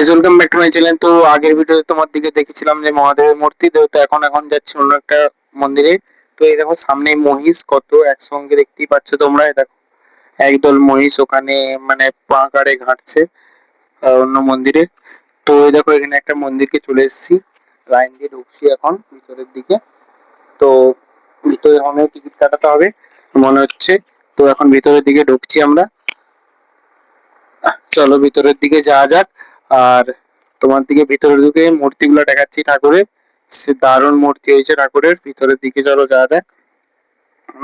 Guys, welcome back to my channel. তো আগের ভিডিওতে তোমার দিকে দেখেছিলাম যে মহাদেবের মূর্তি, তো এখন যাচ্ছি অন্য একটা মন্দিরে। তো এই দেখো সামনে মহিষ কত একসঙ্গে দেখতেই পাচ্ছ তোমরা। এই দেখো একদল মহিষ ওখানে মানে পা কাড়ে ঘাটছে অন্য মন্দিরে। তো এই দেখো এখানে একটা মন্দিরকে চলে এসেছি, লাইন দিয়ে ঢুকছি এখন ভিতরের দিকে। তো ভিতরে অনেক টিকিট কাটাতে হবে মনে হচ্ছে। তো এখন ভিতরের দিকে ঢুকছি আমরা। চলো ভিতরের দিকে যাওয়া যাক। আর তোমার দিকে ভিতরে ঢুকে মূর্তিগুলো দেখাচ্ছি ঠাকুরের। সে দারুণ মূর্তি হয়েছে ঠাকুরের। ভিতরের দিকে চলো যাওয়া যাক।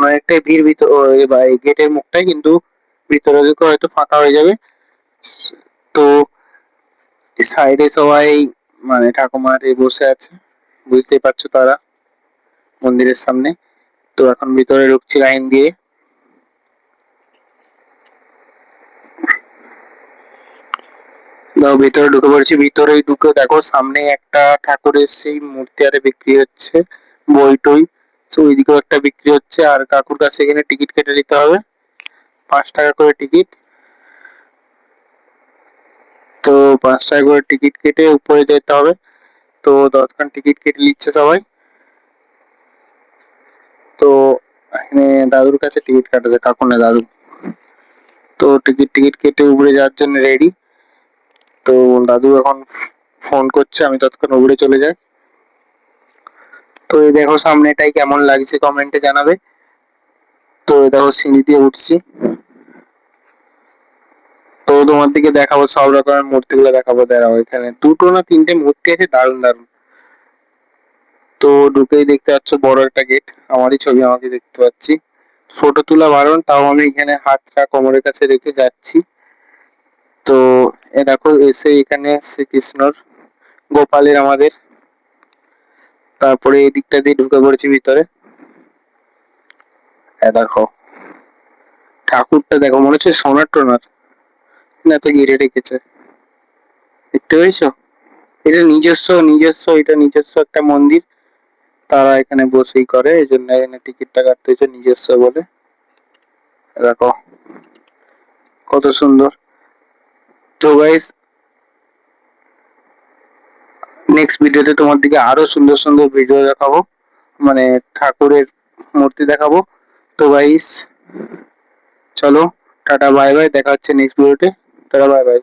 অনেকটাই ভিড় ভিতর এই গেটের মুখটাই, কিন্তু ভিতরে ঢুকে হয়তো ফাঁকা হয়ে যাবে। তো সাইডে সবাই মানে ঠাকুমার বসে আছে, বুঝতেই পারছো তারা, মন্দিরের সামনে। তো এখন ভিতরে ঢুকছি লাইন দিয়ে। দাও ভিতরে ঢুকে পড়েছি। ভিতরে ঢুকে দেখো সামনে একটা ঠাকুরের সেই মূর্তি আরে বিক্রি হচ্ছে, বই টই। তো ওইদিকেও একটা বিক্রি হচ্ছে। আর কাকুর কাছে এখানে টিকিট কেটে নিতে হবে, 5 টাকা করে টিকিট। তো 5 টাকা করে টিকিট কেটে উপরে যেতে হবে। তো 10 খান টিকিট কেটে নিচ্ছে সবাই। তো এখানে দাদুর কাছে টিকিট কাটাছে, কাকু না দাদু। তো টিকিট টিকিট কেটে উপরে যাওয়ার জন্য রেডি। তো দাদু এখন ফোন করছে, আমি ততক্ষণ উপরে চলে যাই। তো এই দেখো সামনেটাই কেমন লাগছে কমেন্টে জানাবে। তো এই দেখো সিঁড়ি দিয়ে উঠছি। তো তোমার দিকে দেখাবো সব রকমের মূর্তিগুলো দেখাবো। দাঁড়াও, এখানে 2টো না 3টে মূর্তি আছে, দারুণ দারুণ। তো ঢুকেই দেখতে পাচ্ছ বড় একটা গেট, আমারই ছবি আমাকে দেখতে পাচ্ছি। ফটো তোলা বারণ, তাও আমি এখানে হাতটা কোমরের কাছে রেখে যাচ্ছি। তো এ দেখো এসে এখানে শ্রীকৃষ্ণর, গোপালের আমাদের। তারপরে এই দিকটা দিয়ে ঢুকে পড়েছি ভিতরে। এ দেখো ঠাকুরটা দেখো, মনে হচ্ছে সোনার টোনার, না তো ঘিরে রেখেছে। দেখতে পেয়েছো? এটা নিজস্ব একটা মন্দির। তারা এখানে বসেই করে, এই জন্য এখানে টিকিটটা কাটতে হচ্ছে নিজস্ব বলে। দেখো কত সুন্দর। তো গাইস, নেক্সট ভিডিওতে তোমার দিকে আরো সুন্দর সুন্দর ভিডিও দেখাবো, মানে ঠাকুরের মূর্তি দেখাবো। তো গাইস চলো, টাটা বাই বাই, দেখা হচ্ছে নেক্সট ভিডিওতে। Tata bye bye.